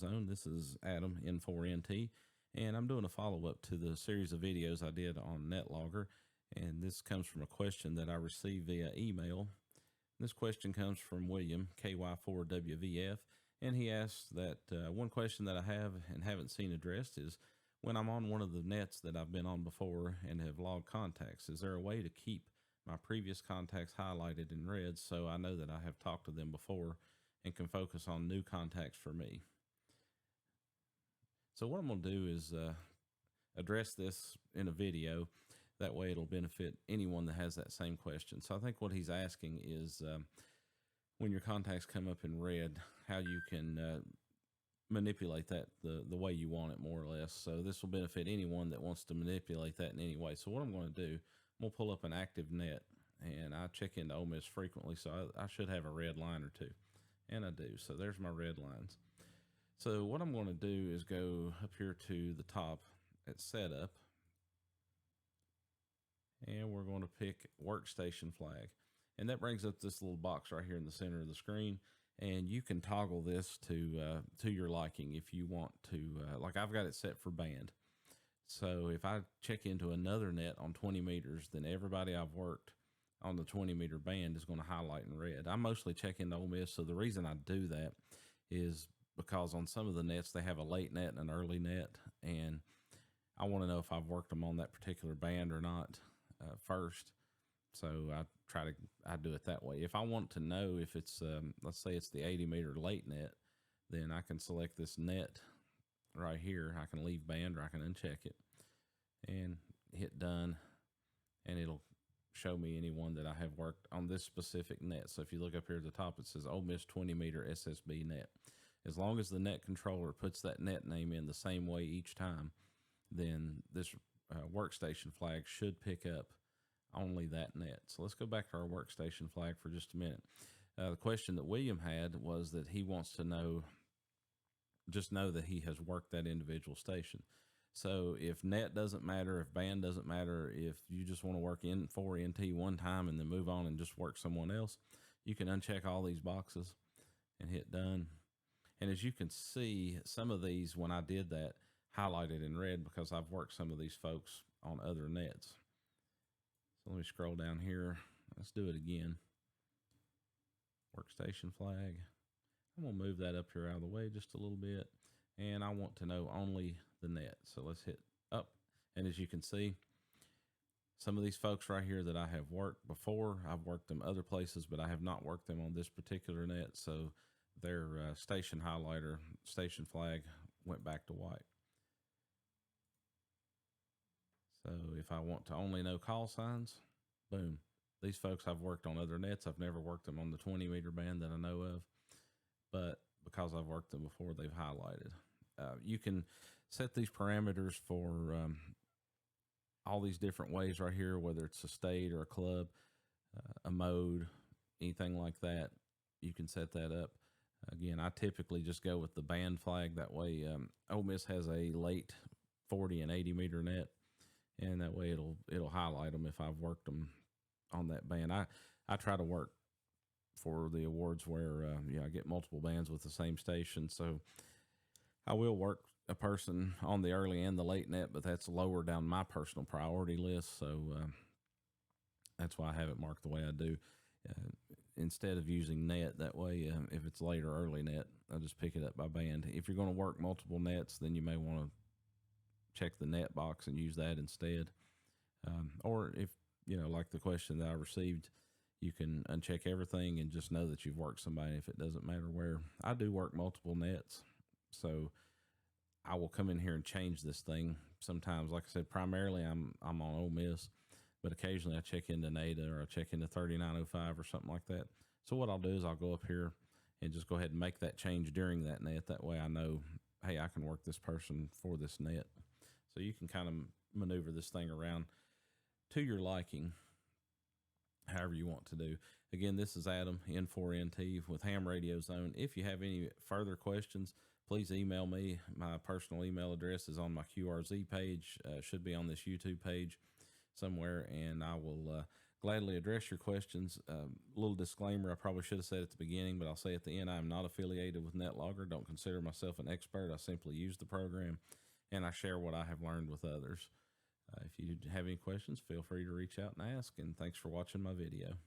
Zone. This is Adam, N4NT, and I'm doing a follow-up to the series of videos I did on Netlogger, and this comes from a question that I received via email. This question comes from William, KY4WVF, and he asks that one question that I have and haven't seen addressed is, when I'm on one of the nets that I've been on before and have logged contacts, is there a way to keep my previous contacts highlighted in red so I know that I have talked to them before and can focus on new contacts for me? So what I'm going to do is address this in a video. That way it'll benefit anyone that has that same question. So I think what he's asking is when your contacts come up in red, how you can manipulate that the way you want it, more or less. So this will benefit anyone that wants to manipulate that in any way. So what I'm going to do, I'm going to pull up an active net, and I check into Ole Miss frequently, so I should have a red line or two, and I do. So there's my red lines. So what I'm going to do is go up here to the top at setup, and we're going to pick Workstation flag, and that brings up this little box right here in the center of the screen. And you can toggle this to your liking if you want to. Like I've got it set for band. So if I check into another net on 20 meters, then everybody I've worked on the 20 meter band is going to highlight in red. I mostly check into Ole Miss. So the reason I do that is because on some of the nets, they have a late net and an early net. And I want to know if I've worked them on that particular band or not first. So I do it that way. If I want to know if it's, let's say it's the 80 meter late net, then I can select this net right here. I can leave band or I can uncheck it and hit done. And it'll show me anyone that I have worked on this specific net. So if you look up here at the top, it says Ole Miss 20 meter SSB net. As long as the net controller puts that net name in the same way each time, then this workstation flag should pick up only that net. So let's go back to our workstation flag for just a minute. The question that William had was that he wants to know, just know that he has worked that individual station. So if net doesn't matter, if band doesn't matter, if you just want to work N4NT one time and then move on and just work someone else, you can uncheck all these boxes and hit done. And as you can see, some of these, when I did that, highlighted in red because I've worked some of these folks on other nets. So let me scroll down here. Let's do it again. Workstation flag. I'm going to move that up here out of the way just a little bit. And I want to know only the net. So let's hit up. And as you can see, some of these folks right here that I have worked before, I've worked them other places, but I have not worked them on this particular net. So their station highlighter, station flag went back to white. So if I want to only know call signs, boom. These folks I've worked on other nets. I've never worked them on the 20 meter band that I know of, but because I've worked them before, they've highlighted. You can set these parameters for all these different ways right here, whether it's a state or a club, a mode, anything like that. You can set that up. Again, I typically just go with the band flag. That way, Ole Miss has a late 40 and 80 meter net. And that way it'll highlight them if I've worked them on that band. I try to work for the awards where I get multiple bands with the same station. So I will work a person on the early and the late net, but that's lower down my personal priority list. So that's why I have it marked the way I do. Instead of using net, that way if it's late or early net, I just pick it up by band. If you're going to work multiple nets, then you may want to check the net box and use that instead. Or if, like the question that I received, you can uncheck everything and just know that you've worked somebody if it doesn't matter where. I do work multiple nets, so I will come in here and change this thing. Sometimes, like I said, primarily I'm on Ole Miss, but occasionally I check into NADA or I check into 3905 or something like that. So what I'll do is I'll go up here and just go ahead and make that change during that net. That way I know, hey, I can work this person for this net. So you can kind of maneuver this thing around to your liking, however you want to do. Again, this is Adam, N4NT with Ham Radio Zone. If you have any further questions, please email me. My personal email address is on my QRZ page. Should be on this YouTube page somewhere, and I will gladly address your questions. Little disclaimer, I probably should have said at the beginning, but I'll say at the end, I am not affiliated with Netlogger. Don't consider myself an expert. I simply use the program and I share what I have learned with others. If you have any questions, feel free to reach out and ask. And thanks for watching my video.